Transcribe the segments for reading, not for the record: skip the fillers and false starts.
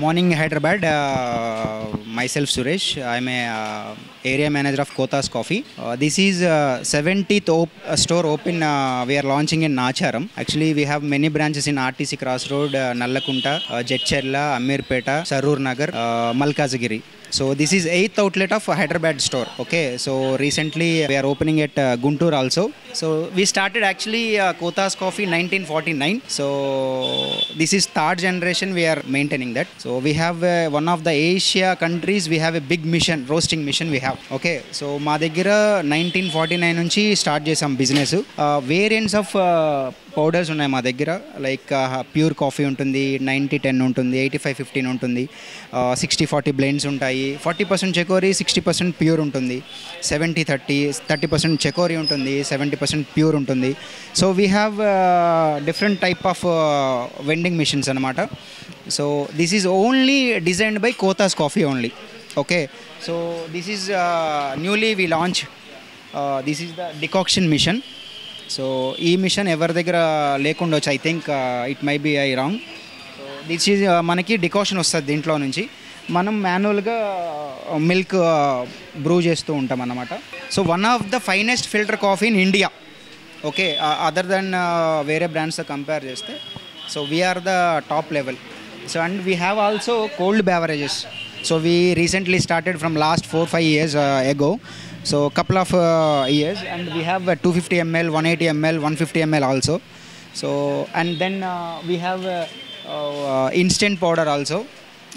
Morning Hyderabad. Myself Suresh. I'm a area manager of Kothas Coffee. This is 70th store open. We are launching in Nacharam. Actually, we have many branches in RTC Crossroad, Nallakunta, Jetcherla, Amirpeta, Sarur Nagar, Malkazagiri. So this is 8th outlet of Hyderabad store. Okay, so recently we are opening at Guntur also. So we started actually Kothas Coffee 1949. So this is third generation we are maintaining that. So we have one of the Asia countries, we have a big mission, roasting mission we have. Okay, so మా దగ్గర 1949 నుంచి start చేసాం business. Variants of powders ఉన్నాయి మా దగ్గర. Like pure coffee ఉంటుంది, 90-10 ఉంటుంది, 85-15 ఉంటుంది, 60-40 బ్లెండ్స్ ఉంటాయి, 40% చెకోరీ, 60% ప్యూర్ ఉంటుంది, 70-30, 30% చెకోరీ ఉంటుంది, 70% ప్యూర్ ఉంటుంది. So we have different type of vending machines అనమాట. So this is only designed by Kothas coffee only. Okay, so this is newly we launch. This is the decoction machine. So ఈ machine ఎవరి దగ్గర లేకుండొచ్చు, I think it may be I wrong. So this is మనకి decoction వస్తుంది దీంట్లో నుంచి. మనం మాన్యువల్గా మిల్క్ బ్రూ చేస్తూ ఉంటాం అన్నమాట. So one of the finest filter coffee in India. Okay, other than వేరే బ్రాండ్స్తో కంపేర్ చేస్తే. So we are the top level. So and we have also cold beverages. So we recently started from last 4-5 years ago. So couple of years, and we have 250 ml, 180 ml, 150 ml also. So and then we have instant powder also.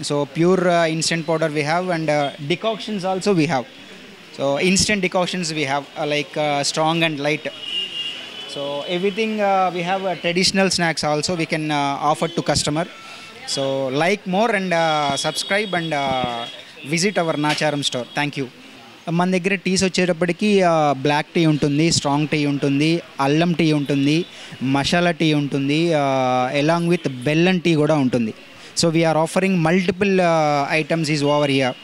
So pure instant powder we have, and decoctions also we have. So instant decoctions we have like strong and light. So everything we have traditional snacks also we can offer to customer. So like more and subscribe and visit our Nacharam store. Thank you. మన దగ్గర teas వచ్చేటప్పటికి black tea ఉంటుంది, strong tea ఉంటుంది, అల్లం tea ఉంటుంది, masala tea ఉంటుంది, along with బెల్లం tea కూడా ఉంటుంది. So we're offering multiple items is over here.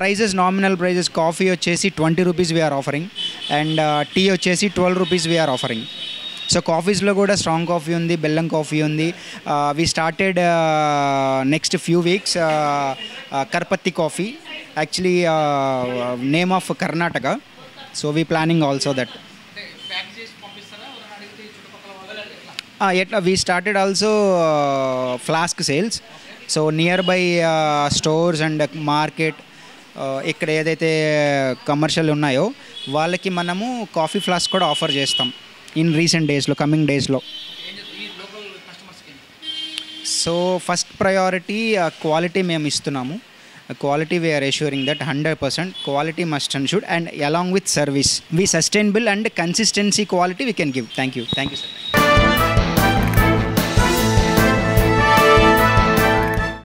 Prices nominal prices, coffee వచ్చేసి 20 rupees we're offering, and tea వచ్చేసి 12 రూపీస్ వీఆర్ ఆఫరింగ్. సో కాఫీస్లో కూడా స్ట్రాంగ్ కాఫీ ఉంది, బెల్లం కాఫీ ఉంది. We started next few weeks karupatti coffee, actually name of Karnataka. So we planning also that. ఎట్లా we started also flask sales. So near by stores and market, ఇక్కడ ఏదైతే commercial ఉన్నాయో వాళ్ళకి మనము కాఫీ ఫ్లాస్క్ కూడా ఆఫర్ చేస్తాం ఇన్ రీసెంట్ డేస్లో, coming డేస్లో. సో ఫస్ట్ ప్రయారిటీ క్వాలిటీ మేము ఇస్తున్నాము. Quality we are assuring that 100% quality must and should, and along with service we sustainable and consistency quality we can give. Thank you sir.